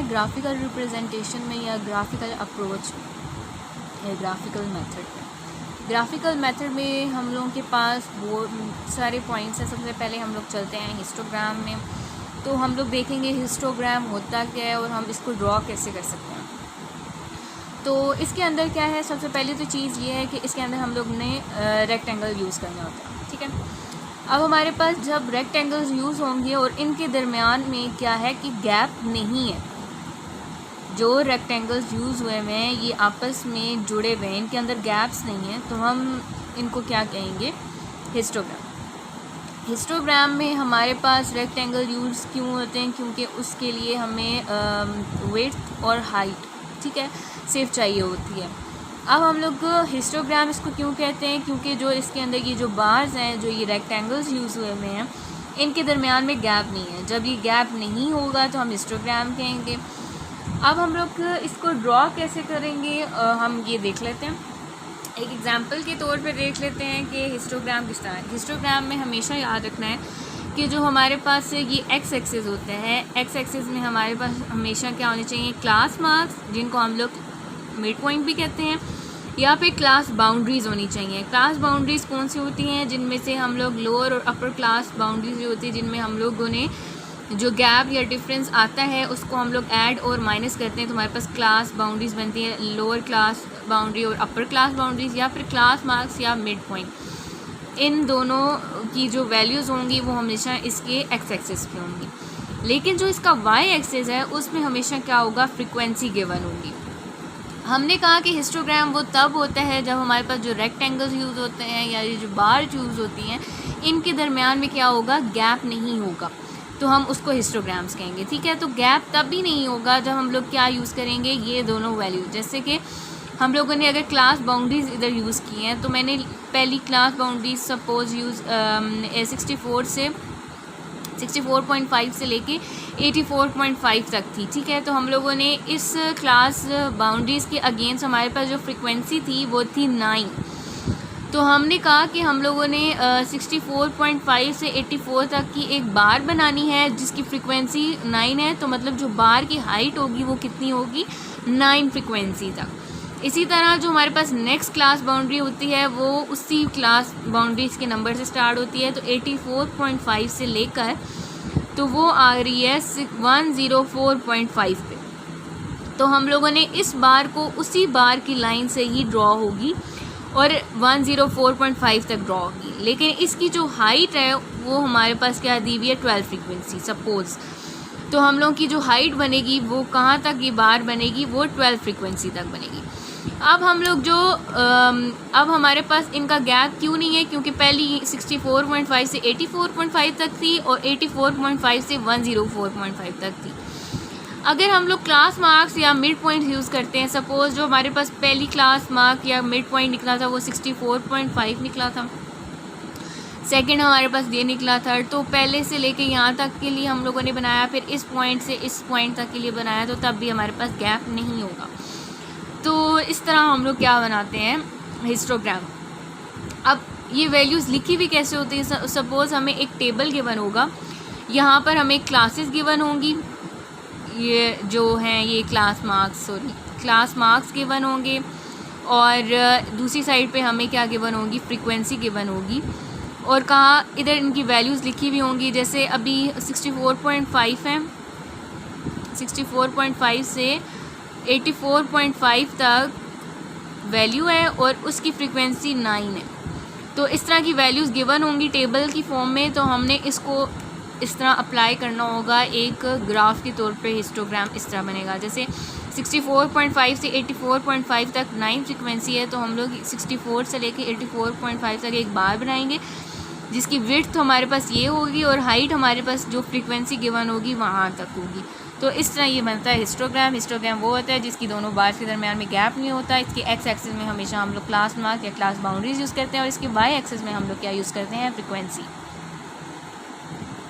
हैं graphical representation में या ग्राफिकल अप्रोच या ग्राफिकल मेथड में। ग्राफिकल मेथड में हम लोगों के पास वो सारे पॉइंट्स हैं। सबसे पहले हम लोग चलते हैं हिस्टोग्राम में, तो हम लोग देखेंगे हिस्टोग्राम होता क्या है और हम इसको ड्रॉ कैसे कर सकते हैं। तो इसके अंदर क्या है, सबसे पहले तो चीज़ ये है कि इसके अंदर हम लोग ने रेक्टेंगल यूज़ करना होता है, ठीक है। अब हमारे पास जब रेक्टेंगल्स यूज़ होंगे और इनके दरमियान में क्या है कि गैप नहीं है, जो रेक्टेंगल्स यूज़ हुए हुए हैं ये आपस में जुड़े हुए हैं, इनके अंदर गैप्स नहीं हैं, तो हम इनको क्या कहेंगे, हिस्टोग्राम। हिस्टोग्राम में हमारे पास रेक्टेंगल यूज़ क्यों होते हैं, क्योंकि उसके लिए हमें विड्थ और हाइट, ठीक है, सिर्फ चाहिए होती है। अब हम लोग हिस्टोग्राम इसको क्यों कहते हैं, क्योंकि जो इसके अंदर ये जो बार्स हैं, जो ये रेक्टेंगल्स यूज़ हुए हुए हैं, इनके दरमियान में गैप नहीं है। जब ये गैप नहीं होगा तो हम हिस्टोग्राम कहेंगे। अब हम लोग इसको ड्रॉ कैसे करेंगे, हम ये देख लेते हैं। एक एग्जांपल के तौर पे देख लेते हैं कि हिस्टोग्राम किस तरह है। हिस्टोग्राम में हमेशा याद रखना है कि जो हमारे पास ये एक्स एक्सिस होते हैं, एक्स एक्सिस में हमारे पास हमेशा क्या होने चाहिए, क्लास मार्क्स, जिनको हम लोग मिड पॉइंट भी कहते हैं, या फिर क्लास बाउंड्रीज़ होनी चाहिए। क्लास बाउंड्रीज़ कौन सी होती हैं, जिनमें से हम लोग लोअर और अपर क्लास बाउंड्रीज होती है, जिनमें हम लोगों ने जो गैप या डिफरेंस आता है उसको हम लोग ऐड और माइनस करते हैं, तो हमारे पास क्लास बाउंड्रीज़ बनती है, लोअर क्लास बाउंड्री और अपर क्लास बाउंड्रीज़, या फिर क्लास मार्क्स या मिड पॉइंट। इन दोनों की जो वैल्यूज़ होंगी वो हमेशा इसके एक्स एक्सिस पे होंगी। लेकिन जो इसका वाई एक्सिस है उसमें हमेशा क्या होगा, फ्रीक्वेंसी गिवन होगी। हमने कहा कि हिस्टोग्राम वो तब होता है जब हमारे पास जो रेक्टेंगल्स यूज़ होते हैं या ये जो बार यूज़ होती हैं, इनके दरमियान में क्या होगा, गैप नहीं होगा, तो हम उसको हिस्टोग्राम्स कहेंगे, ठीक है। तो गैप तब भी नहीं होगा जब हम लोग क्या यूज़ करेंगे, ये दोनों वैल्यू। जैसे कि हम लोगों ने अगर क्लास बाउंड्रीज़ इधर यूज़ की हैं, तो मैंने पहली क्लास बाउंड्रीज सपोज़ यूज़ 64.5 से लेके 84.5 तक थी, ठीक है। तो हम लोगों ने इस क्लास बाउंड्रीज़ के अगेंस्ट हमारे पास जो फ्रीक्वेंसी थी वो थी 9। तो हमने कहा कि हम लोगों ने 64.5 से 84 तक की एक बार बनानी है जिसकी फ्रीक्वेंसी 9 है, तो मतलब जो बार की हाइट होगी वो कितनी होगी, 9 फ्रीक्वेंसी तक। इसी तरह जो हमारे पास नेक्स्ट क्लास बाउंड्री होती है वो उसी क्लास बाउंड्रीज़ के नंबर से स्टार्ट होती है, तो 84.5 से लेकर तो वो आ रही है 104.5 पे। तो हम लोगों ने इस बार को उसी बार की लाइन से ही ड्रॉ होगी और 104.5 तक ड्रॉ होगी। लेकिन इसकी जो हाइट है वो हमारे पास क्या दी हुई है, 12 फ्रीक्वेंसी सपोज़। तो हम लोगों की जो हाइट बनेगी वो कहाँ तक ये बार बनेगी, वो 12 फ्रीक्वेंसी तक बनेगी। अब हम लोग जो अब हमारे पास इनका गैप क्यों नहीं है, क्योंकि पहली 64.5 से 84.5 तक थी और 84.5 से 104.5 तक थी। अगर हम लोग क्लास मार्क्स या मिड पॉइंट यूज़ करते हैं, सपोज़ जो हमारे पास पहली क्लास मार्क या मिड पॉइंट निकला था वो 64.5 निकला था, सेकंड हमारे पास ये निकला था, तो पहले से लेके यहाँ तक के लिए हम लोगों ने बनाया, फिर इस पॉइंट से इस पॉइंट तक के लिए बनाया, तो तब भी हमारे पास गैप नहीं होगा। तो इस तरह हम लोग क्या बनाते हैं, हिस्टोग्राम। अब ये वैल्यूज़ लिखी भी कैसे होती है, सपोज़ हमें एक टेबल गिवन होगा, यहाँ पर हमें क्लासेस गिवन होंगी, ये जो हैं ये क्लास मार्क्स गिवन होंगे, और दूसरी साइड पे हमें क्या गिवन होगी, फ्रीक्वेंसी गिवन होगी, और कहाँ इधर इनकी वैल्यूज़ लिखी भी होंगी। जैसे अभी 64.5 है, 64.5 से 84.5 तक वैल्यू है और उसकी फ्रीक्वेंसी 9 है। तो इस तरह की वैल्यूज़ गिवन होंगी टेबल की फॉर्म में, तो हमने इसको इस तरह अप्लाई करना होगा एक ग्राफ के तौर पे। हिस्टोग्राम इस तरह बनेगा, जैसे 64.5 से 84.5 तक 9 फ्रीक्वेंसी है, तो हम लोग 64 से लेके 84.5 तक एक बार बनाएंगे जिसकी विड्थ हमारे पास ये होगी और हाइट हमारे पास जो फ्रीक्वेंसी गिवन होगी वहाँ तक होगी। तो इस तरह ये बनता है हिस्टोग्राम। हिस्टोग्राम वो होता है जिसकी दोनों बार्स के दरमियान में गैप नहीं होता। इसके एक्स एक्सिस में हमेशा हम लोग क्लास मार्क या क्लास बाउंड्रीज यूज़ करते हैं और इसके वाई एक्सिस में हम लोग क्या यूज़ करते हैं, फ्रीक्वेंसी।